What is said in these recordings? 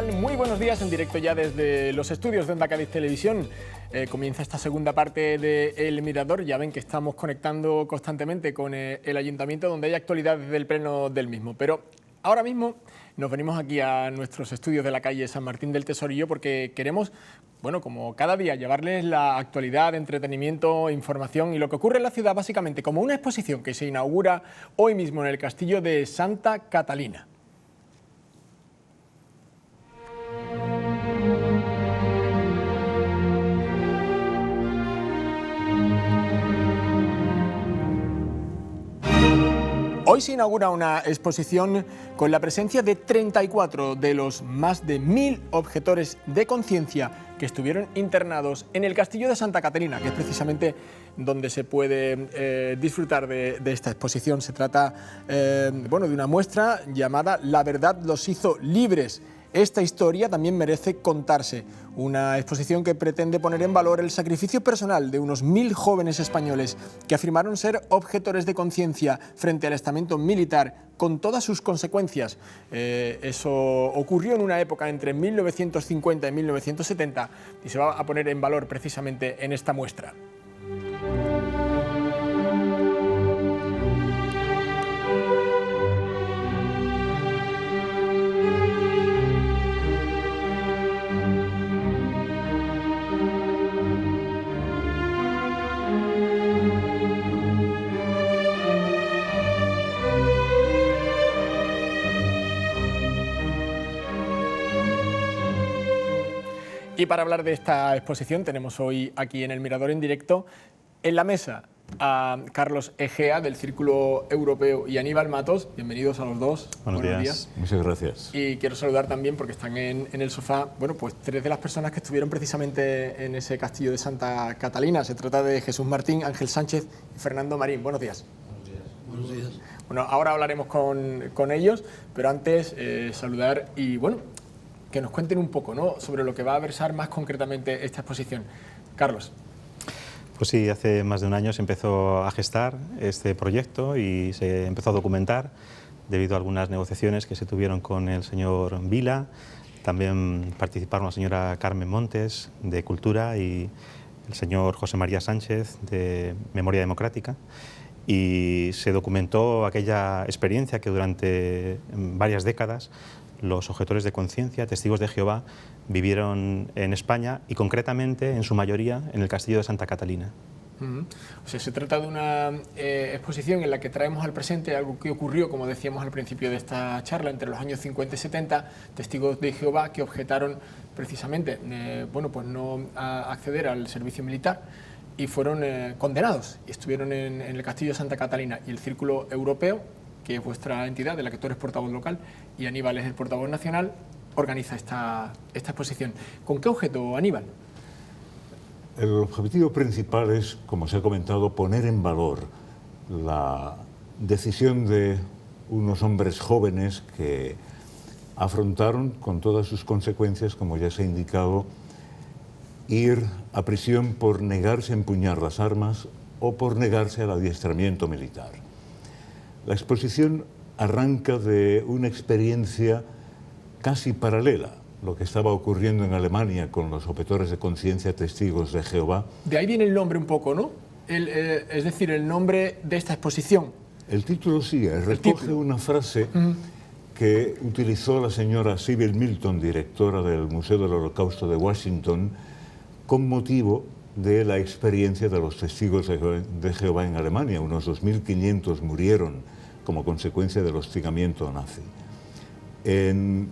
tal? Muy buenos días, en directo ya desde los estudios de Onda Cádiz Televisión. Comienza esta segunda parte de El Mirador. Ya ven que estamos conectando constantemente con el Ayuntamiento, donde hay actualidad desde el pleno del mismo. Pero ahora mismo nos venimos aquí a nuestros estudios de la calle San Martín del Tesorillo porque queremos, bueno, como cada día, llevarles la actualidad, entretenimiento, información y lo que ocurre en la ciudad, básicamente como una exposición que se inaugura hoy mismo en el Castillo de Santa Catalina. Hoy se inaugura una exposición con la presencia de 34 de los más de 1000 objetores de conciencia que estuvieron internados en el Castillo de Santa Catalina, que es precisamente donde se puede disfrutar de esta exposición. Se trata bueno, de una muestra llamada La verdad los hizo libres. Esta historia también merece contarse, una exposición que pretende poner en valor el sacrificio personal de unos 1000 jóvenes españoles que afirmaron ser objetores de conciencia frente al estamento militar con todas sus consecuencias. Eso ocurrió en una época entre 1950 y 1970 y se va a poner en valor precisamente en esta muestra. Y para hablar de esta exposición tenemos hoy aquí en El Mirador en directo en la mesa a Carlos Egea del Círculo Europeo y Aníbal Matos. Bienvenidos a los dos. Buenos días. Muchas gracias. Y quiero saludar también porque están en el sofá, bueno, pues tres de las personas que estuvieron precisamente en ese Castillo de Santa Catalina. Se trata de Jesús Martín, Ángel Sánchez y Fernando Marín. Buenos días. Buenos días. Bueno, ahora hablaremos con ellos, pero antes saludar y bueno, que nos cuenten un poco, ¿no?, sobre lo que va a versar más concretamente esta exposición. Carlos. Pues sí, hace más de un año se empezó a gestar este proyecto y se empezó a documentar debido a algunas negociaciones que se tuvieron con el señor Vila. También participaron la señora Carmen Montes, de Cultura, y el señor José María Sánchez, de Memoria Democrática. Y se documentó aquella experiencia que durante varias décadas los objetores de conciencia, testigos de Jehová, vivieron en España y concretamente, en su mayoría, en el Castillo de Santa Catalina. O sea, se trata de una exposición en la que traemos al presente algo que ocurrió, como decíamos al principio de esta charla, entre los años 50 y 70, testigos de Jehová que objetaron precisamente bueno, pues no a acceder al servicio militar y fueron condenados y estuvieron en el Castillo de Santa Catalina. Y el Círculo Europeo, que es vuestra entidad, de la que tú eres portavoz local, y Aníbal es el portavoz nacional, organiza esta exposición. ¿Con qué objeto, Aníbal? El objetivo principal es, como se ha comentado, poner en valor la decisión de unos hombres jóvenes que afrontaron con todas sus consecuencias, como ya se ha indicado, ir a prisión por negarse a empuñar las armas o por negarse al adiestramiento militar. La exposición arranca de una experiencia casi paralela, lo que estaba ocurriendo en Alemania con los objetores de conciencia testigos de Jehová. De ahí viene el nombre un poco, ¿no? Es decir, el nombre de esta exposición. El título sí, recoge una frase que utilizó la señora Sybil Milton, directora del Museo del Holocausto de Washington, con motivo de la experiencia de los testigos de Jehová en Alemania. Unos 2500 murieron como consecuencia del hostigamiento nazi. En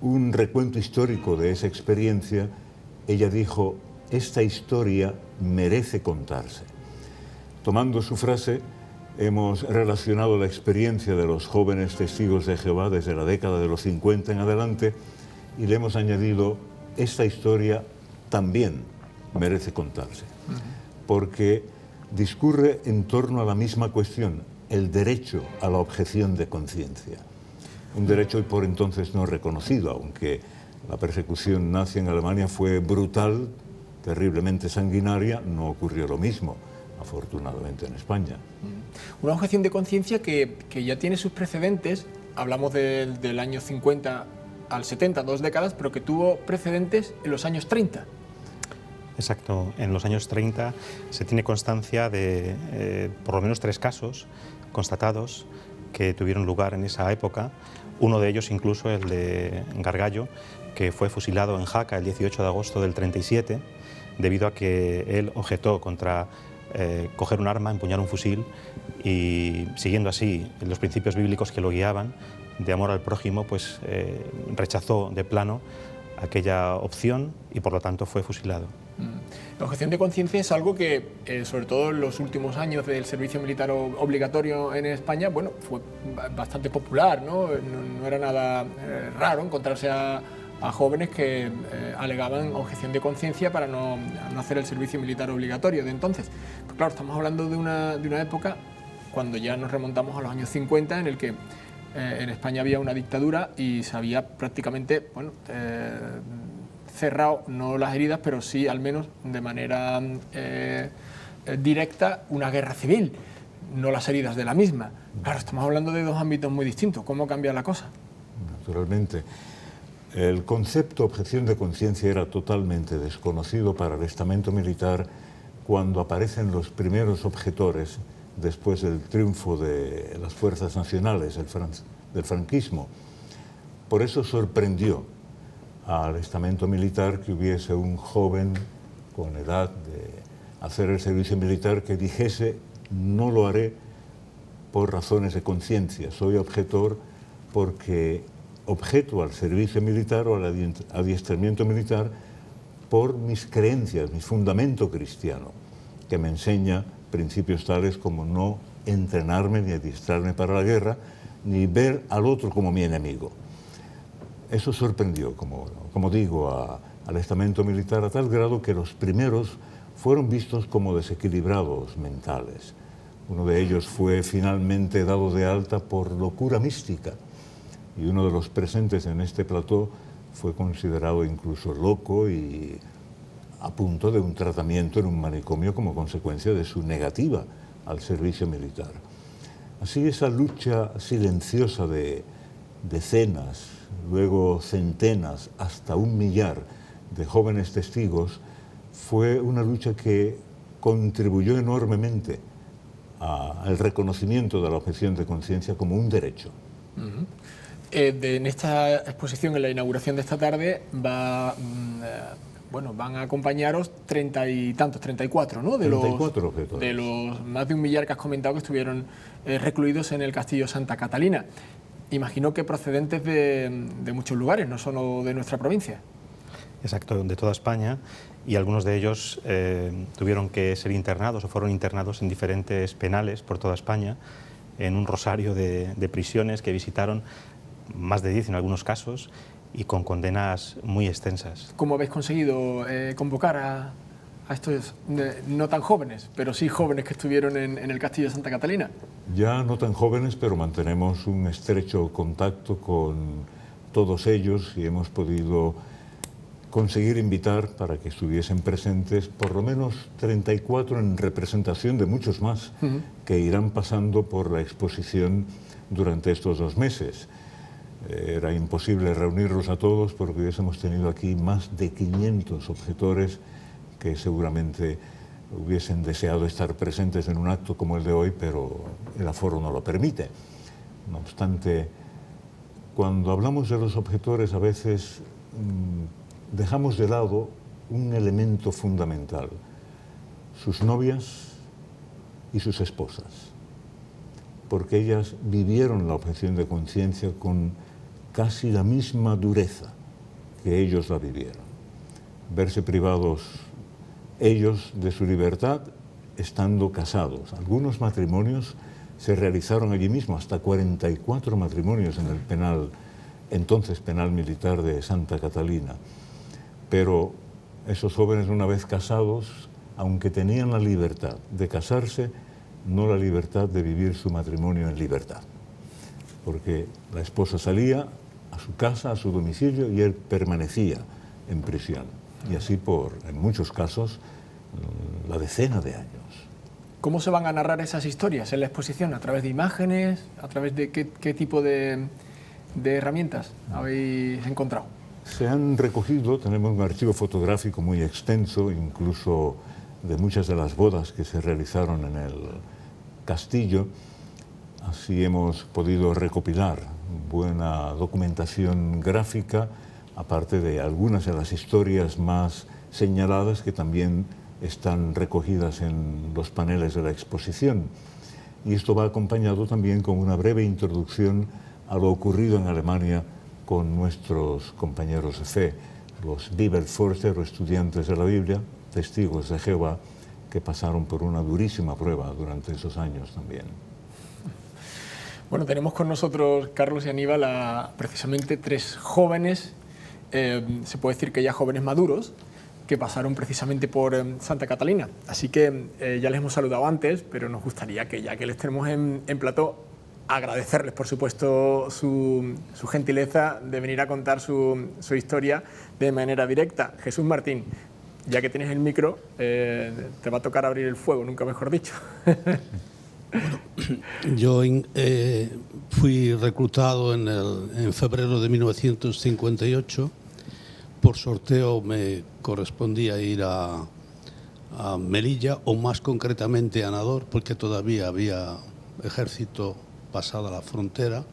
un recuento histórico de esa experiencia, ella dijo: esta historia merece contarse. Tomando su frase, hemos relacionado la experiencia de los jóvenes testigos de Jehová desde la década de los 50 en adelante y le hemos añadido: esta historia también merece contarse, porque discurre en torno a la misma cuestión, el derecho a la objeción de conciencia. Un derecho por entonces no reconocido, aunque la persecución nazi en Alemania fue brutal, terriblemente sanguinaria, no ocurrió lo mismo, afortunadamente, en España. Una objeción de conciencia que ya tiene sus precedentes. Hablamos del año 50 al 70, 2 décadas, pero que tuvo precedentes en los años 30. Exacto, en los años 30 se tiene constancia de por lo menos 3 casos constatados que tuvieron lugar en esa época. Uno de ellos incluso el de Gargallo, que fue fusilado en Jaca el 18 de agosto del 37, debido a que él objetó contra coger un arma, empuñar un fusil, y siguiendo así los principios bíblicos que lo guiaban de amor al prójimo, pues rechazó de plano aquella opción y por lo tanto fue fusilado. La objeción de conciencia es algo que, sobre todo en los últimos años del servicio militar obligatorio en España, bueno, fue bastante popular, ¿no? No era nada raro encontrarse a jóvenes que alegaban objeción de conciencia para no hacer el servicio militar obligatorio de entonces. Pues claro, estamos hablando de una época, cuando ya nos remontamos a los años 50, en el que en España había una dictadura y se había prácticamente, bueno, cerrado, no las heridas, pero sí al menos de manera directa, una guerra civil, no las heridas de la misma. Claro, estamos hablando de dos ámbitos muy distintos. ¿Cómo cambia la cosa? Naturalmente. El concepto objeción de conciencia era totalmente desconocido para el estamento militar cuando aparecen los primeros objetores después del triunfo de las fuerzas nacionales, del franquismo. Por eso sorprendió al estamento militar que hubiese un joven con edad de hacer el servicio militar que dijese: no lo haré por razones de conciencia, soy objetor porque objeto al servicio militar o al adiestramiento militar por mis creencias, mi fundamento cristiano, que me enseña principios tales como no entrenarme ni adiestrarme para la guerra, ni ver al otro como mi enemigo. Eso sorprendió, como digo, al estamento militar a tal grado que los primeros fueron vistos como desequilibrados mentales. Uno de ellos fue finalmente dado de alta por locura mística y uno de los presentes en este plató fue considerado incluso loco y a punto de un tratamiento en un manicomio como consecuencia de su negativa al servicio militar. Así, esa lucha silenciosa de decenas, luego centenas, hasta 1 millar de jóvenes testigos, fue una lucha que contribuyó enormemente al reconocimiento de la objeción de conciencia como un derecho. En esta exposición, en la inauguración de esta tarde, van a acompañaros 30 y tantos, 34, ¿no? 34 objetores. De los más de 1 millar que has comentado que estuvieron recluidos en el castillo Santa Catalina. Imagino que procedentes de muchos lugares, no solo de nuestra provincia. Exacto, de toda España, y algunos de ellos tuvieron que ser internados o fueron internados en diferentes penales por toda España, en un rosario de prisiones que visitaron, más de 10 en algunos casos, y con condenas muy extensas. ¿Cómo habéis conseguido convocar a estos no tan jóvenes, pero sí jóvenes que estuvieron en el castillo de Santa Catalina? Ya no tan jóvenes, pero mantenemos un estrecho contacto con todos ellos y hemos podido conseguir invitar para que estuviesen presentes por lo menos 34 en representación de muchos más que irán pasando por la exposición durante estos 2 meses. Era imposible reunirlos a todos porque hubiésemos tenido aquí más de 500 objetores que seguramente hubiesen deseado estar presentes en un acto como el de hoy, pero el aforo no lo permite. No obstante, cuando hablamos de los objetores, a veces dejamos de lado un elemento fundamental: sus novias y sus esposas, porque ellas vivieron la objeción de conciencia con casi la misma dureza que ellos la vivieron. Verse privados ellos de su libertad estando casados. Algunos matrimonios se realizaron allí mismo, hasta 44 matrimonios en el penal, entonces penal militar de Santa Catalina. Pero esos jóvenes, una vez casados, aunque tenían la libertad de casarse, no la libertad de vivir su matrimonio en libertad. Porque la esposa salía a su casa, a su domicilio, y él permanecía en prisión. Y así en muchos casos, la decena de años. ¿Cómo se van a narrar esas historias en la exposición? ¿A través de imágenes? ¿A través de qué tipo de de herramientas habéis encontrado? Se han recogido, tenemos un archivo fotográfico muy extenso, incluso de muchas de las bodas que se realizaron en el castillo. Así hemos podido recopilar buena documentación gráfica, aparte de algunas de las historias más señaladas que también están recogidas en los paneles de la exposición. Y esto va acompañado también con una breve introducción a lo ocurrido en Alemania con nuestros compañeros de fe, los Bibelforscher o estudiantes de la Biblia, testigos de Jehová, que pasaron por una durísima prueba durante esos años también. Bueno, tenemos con nosotros, Carlos y Aníbal, a precisamente 3 jóvenes, se puede decir que ya jóvenes maduros, que pasaron precisamente por Santa Catalina. Así que ya les hemos saludado antes, pero nos gustaría que ya que les tenemos en plató, agradecerles, por supuesto, su gentileza de venir a contar su historia de manera directa. Jesús Martín, ya que tienes el micro, te va a tocar abrir el fuego, nunca mejor dicho. Bueno, yo fui reclutado en febrero de 1958. Por sorteo me correspondía ir a Melilla, o más concretamente a Nador, porque todavía había ejército pasada la frontera,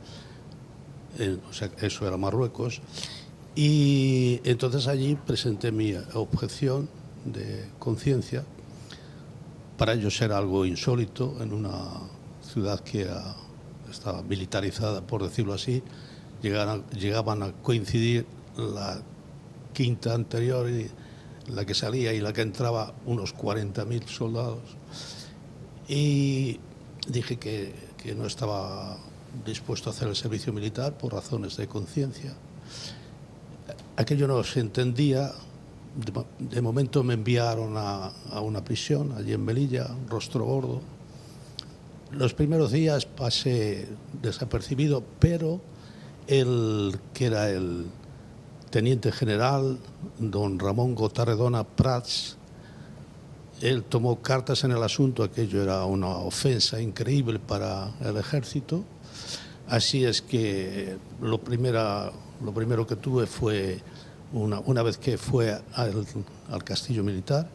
o sea, eso era Marruecos, y entonces allí presenté mi objeción de conciencia. Para ellos era algo insólito en una ciudad que estaba militarizada, por decirlo así. Llegaban a coincidir la quinta anterior, y la que salía y la que entraba, unos 40.000 soldados. Y dije que no estaba dispuesto a hacer el servicio militar por razones de conciencia. Aquello no se entendía. De momento me enviaron a una prisión allí en Melilla, Rostro Gordo. Los primeros días pasé desapercibido, pero el que era el teniente general, don Ramón Gotarredona Prats, él tomó cartas en el asunto. Aquello era una ofensa increíble para el ejército. Así es que lo primero que tuve fue, una vez que fue al castillo militar,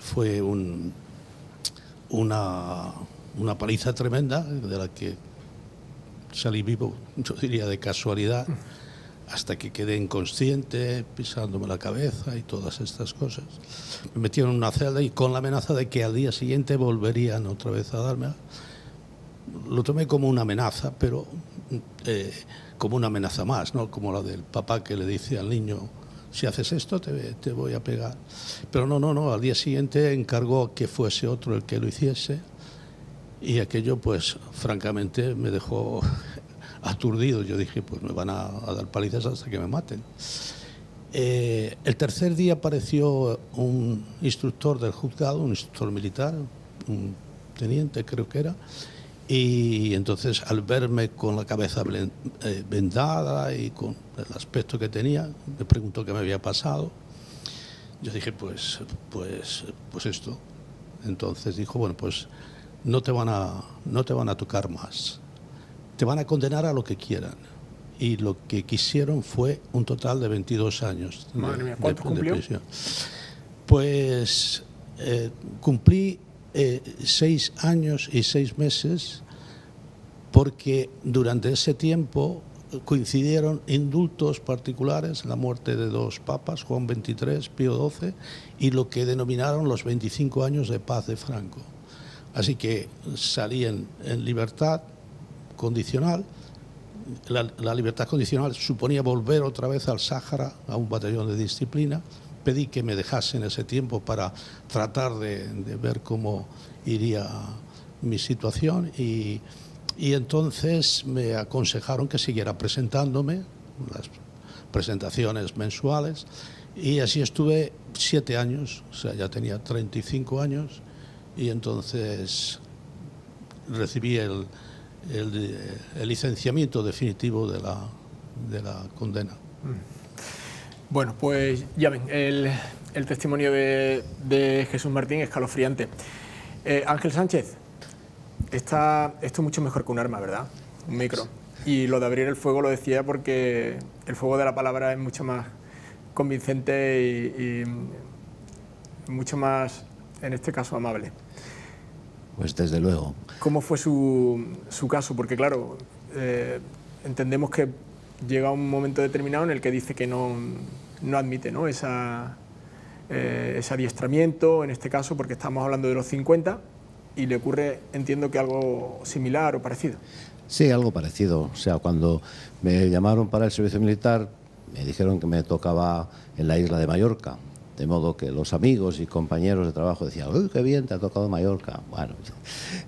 fue una paliza tremenda, de la que salí vivo, yo diría de casualidad, hasta que quedé inconsciente, pisándome la cabeza y todas estas cosas. Me metieron en una celda y con la amenaza de que al día siguiente volverían otra vez a darme. Lo tomé como una amenaza, pero como una amenaza más, ¿no? Como la del papá que le dice al niño: si haces esto te voy a pegar. Pero no, al día siguiente encargó que fuese otro el que lo hiciese, y aquello pues francamente me dejó aturdido. Yo dije, pues me van a dar palizas hasta que me maten. El tercer día apareció un instructor del juzgado, un instructor militar, un teniente creo que era, y entonces al verme con la cabeza vendada y con el aspecto que tenía, me preguntó qué me había pasado. Yo dije, pues esto. Entonces dijo, bueno, pues no te van a tocar más. Te van a condenar a lo que quieran. Y lo que quisieron fue un total de 22 años de prisión. Pues cumplí 6 años y 6 meses, porque durante ese tiempo coincidieron indultos particulares, la muerte de 2 papas, Juan XXIII, Pío XII, y lo que denominaron los 25 años de paz de Franco. Así que salí en libertad condicional. La libertad condicional suponía volver otra vez al Sáhara, a un batallón de disciplina. Pedí que me dejasen ese tiempo para tratar de ver cómo iría mi situación, y entonces me aconsejaron que siguiera presentándome, las presentaciones mensuales, y así estuve 7 años, o sea, ya tenía 35 años, y entonces recibí el licenciamiento definitivo de la condena. Bueno, pues ya ven, el testimonio de Jesús Martín es escalofriante. Ángel Sánchez, esto es mucho mejor que un arma, ¿verdad? Un micro. Y lo de abrir el fuego lo decía porque el fuego de la palabra es mucho más convincente y mucho más, en este caso, amable. Pues desde luego. ¿Cómo fue su caso? Porque claro, entendemos que llega un momento determinado en el que dice que no admite, ¿no?, ese adiestramiento, en este caso, porque estamos hablando de los 50, y le ocurre, entiendo que algo similar o parecido. Sí, algo parecido. O sea, cuando me llamaron para el servicio militar, me dijeron que me tocaba en la isla de Mallorca. De modo que los amigos y compañeros de trabajo decían, ¡uy, qué bien, te ha tocado Mallorca! Bueno,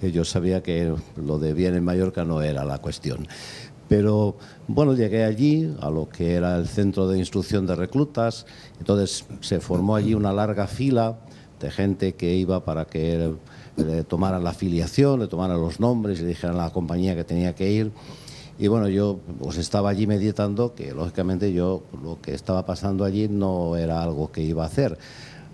yo sabía que lo de bien en Mallorca no era la cuestión. Pero bueno, llegué allí, a lo que era el centro de instrucción de reclutas. Entonces se formó allí una larga fila de gente que iba para que le tomaran la afiliación, le tomaran los nombres y le dijeran a la compañía que tenía que ir. Y bueno, yo pues estaba allí meditando que lógicamente yo lo que estaba pasando allí no era algo que iba a hacer.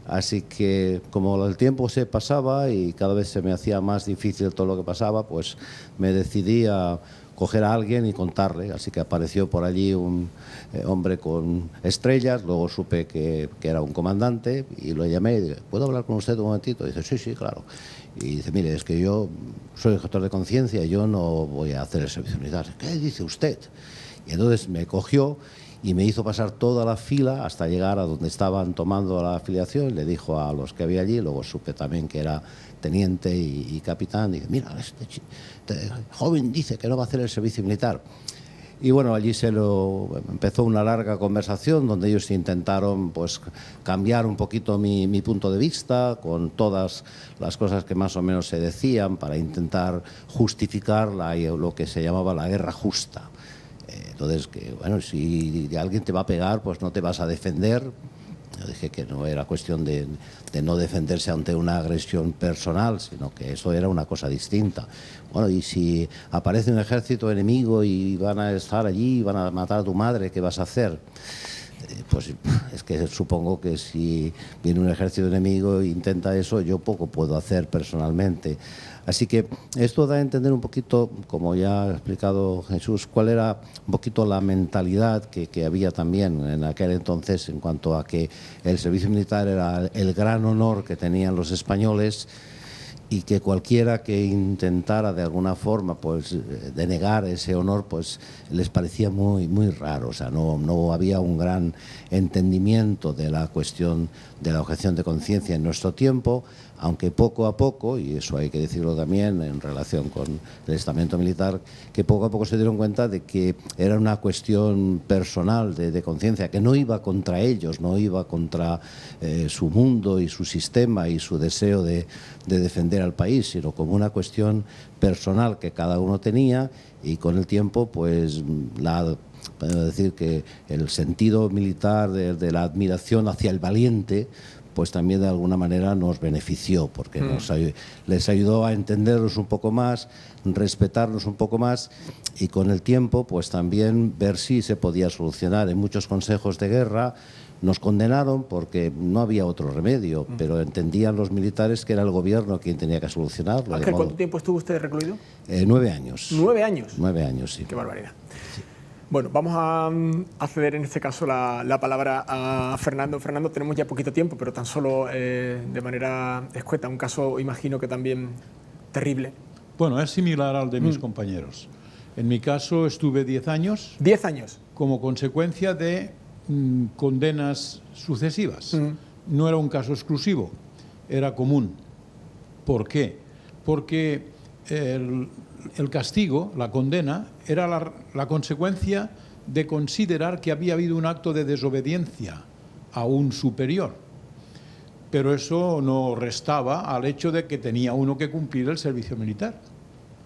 Así que como el tiempo se pasaba y cada vez se me hacía más difícil todo lo que pasaba, pues me decidí a coger a alguien y contarle. Así que apareció por allí un hombre con estrellas, luego supe que era un comandante y lo llamé y dije, ¿puedo hablar con usted un momentito? Y dice, sí, sí, claro. Y dice, mire, es que yo soy gestor de conciencia y yo no voy a hacer el servicio militar. ¿Qué dice usted? Y entonces me cogió y me hizo pasar toda la fila hasta llegar a donde estaban tomando la afiliación. Le dijo a los que había allí, luego supe también que era teniente y capitán. Dice, mira, este joven dice que no va a hacer el servicio militar. Y bueno, allí empezó una larga conversación donde ellos intentaron pues cambiar un poquito mi punto de vista con todas las cosas que más o menos se decían para intentar justificar lo que se llamaba la guerra justa. Entonces, que bueno, si alguien te va a pegar, pues no te vas a defender. Yo dije que no era cuestión de no defenderse ante una agresión personal, sino que eso era una cosa distinta. Bueno, y si aparece un ejército enemigo y van a estar allí y van a matar a tu madre, ¿qué vas a hacer? Pues es que supongo que si viene un ejército enemigo e intenta eso, yo poco puedo hacer personalmente. Así que esto da a entender un poquito, como ya ha explicado Jesús, cuál era un poquito la mentalidad que había también en aquel entonces en cuanto a que el servicio militar era el gran honor que tenían los españoles y que cualquiera que intentara de alguna forma pues denegar ese honor pues les parecía muy raro. O sea, no había un gran entendimiento de la cuestión de la objeción de conciencia en nuestro tiempo, aunque poco a poco, y eso hay que decirlo también en relación con el estamento militar, que poco a poco se dieron cuenta de que era una cuestión personal de conciencia, que no iba contra ellos, no iba contra su mundo y su sistema y su deseo de defender al país, sino como una cuestión personal que cada uno tenía, y con el tiempo pues podemos decir que el sentido militar de la admiración hacia el valiente pues también de alguna manera nos benefició, porque les ayudó a entendernos un poco más, respetarnos un poco más, y con el tiempo pues también ver si se podía solucionar. En muchos consejos de guerra nos condenaron porque no había otro remedio, pero entendían los militares que era el gobierno quien tenía que solucionarlo. Ángel, ¿cuánto tiempo estuvo usted recluido? 9 años. ¿9 años? 9 años, sí. Qué barbaridad. Sí. Bueno, vamos a ceder en este caso la palabra a Fernando. Fernando, tenemos ya poquito tiempo, pero tan solo de manera escueta. Un caso, imagino que también terrible. Bueno, es similar al de mis compañeros. En mi caso estuve 10 años. 10 años. Como consecuencia de condenas sucesivas. No era un caso exclusivo, era común. ¿Por qué? Porque el castigo, la condena, era la consecuencia de considerar que había habido un acto de desobediencia a un superior. Pero eso no restaba al hecho de que tenía uno que cumplir el servicio militar.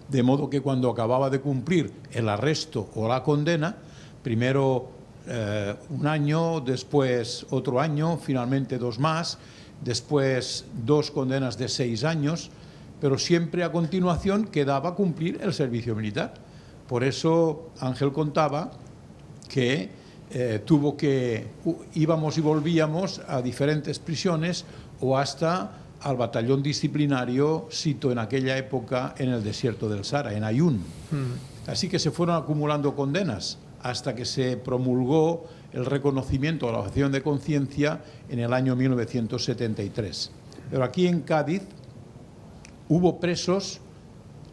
De modo que cuando acababa de cumplir el arresto o la condena, primero un año, después otro año, finalmente 2 más, después 2 condenas de 6 años, pero siempre a continuación quedaba cumplir el servicio militar. Por eso Ángel contaba que íbamos y volvíamos a diferentes prisiones o hasta al batallón disciplinario sito en aquella época en el desierto del Sahara, en Ayun. Así que se fueron acumulando condenas hasta que se promulgó el reconocimiento de la objeción de conciencia en el año 1973. Pero aquí en Cádiz hubo presos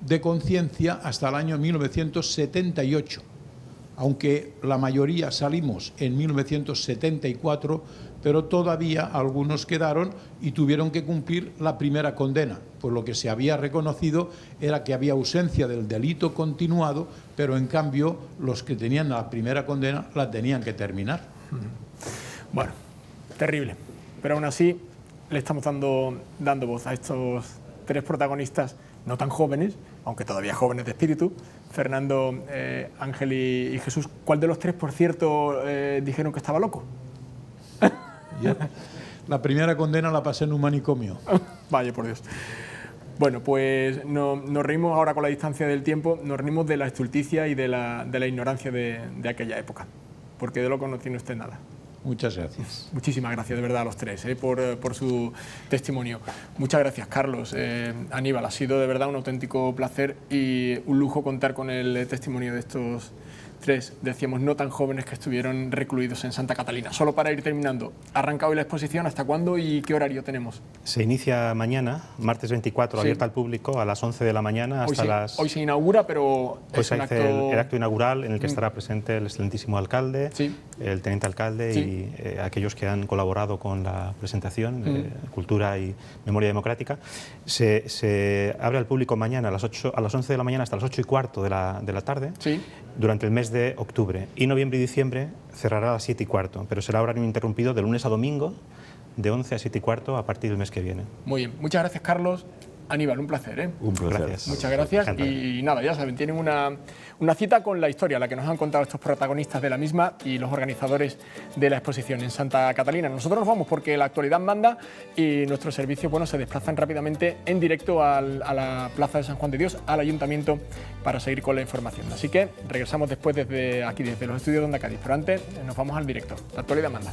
de conciencia hasta el año 1978, aunque la mayoría salimos en 1974, pero todavía algunos quedaron y tuvieron que cumplir la primera condena, pues lo que se había reconocido era que había ausencia del delito continuado, pero en cambio los que tenían la primera condena la tenían que terminar. Bueno, terrible, pero aún así le estamos dando voz a estos tres protagonistas no tan jóvenes, aunque todavía jóvenes de espíritu, Fernando, Ángel y Jesús. ¿Cuál de los tres, por cierto, dijeron que estaba loco? La primera condena la pasé en un manicomio. Vaya por Dios. Bueno, pues nos reímos ahora con la distancia del tiempo, nos reímos de la estulticia y de la ignorancia de aquella época, porque de loco no tiene usted nada. Muchas gracias. Muchísimas gracias de verdad a los tres por su testimonio. Muchas gracias, Carlos. Aníbal, ha sido de verdad un auténtico placer y un lujo contar con el testimonio de estos tres, decíamos, no tan jóvenes que estuvieron recluidos en Santa Catalina. Solo para ir terminando, ¿arranca hoy la exposición? ¿Hasta cuándo y qué horario tenemos? Se inicia mañana, martes 24, abierta al público, a las 11 de la mañana hasta las... Hoy se inaugura, pero hoy es se un hace acto... el acto inaugural en el que estará presente el excelentísimo alcalde, el teniente alcalde y aquellos que han colaborado con la presentación, Cultura y Memoria Democrática. Se abre al público mañana a las 11 de la mañana hasta las 8:15 de la tarde, durante el mes de octubre, y noviembre y diciembre cerrará a las 7:15, pero será horario ininterrumpido de lunes a domingo de 11 a 7:15 a partir del mes que viene. Muy bien, muchas gracias, Carlos. Aníbal, un placer, ¿eh? Un placer. Gracias. Muchas gracias. Y nada, ya saben, tienen una cita con la historia, la que nos han contado estos protagonistas de la misma y los organizadores de la exposición en Santa Catalina. Nosotros nos vamos porque la actualidad manda y nuestros servicios se desplazan rápidamente en directo a la Plaza de San Juan de Dios, al Ayuntamiento, para seguir con la información. Así que regresamos después desde aquí, desde los estudios de Onda Cádiz. Pero antes nos vamos al directo. La actualidad manda.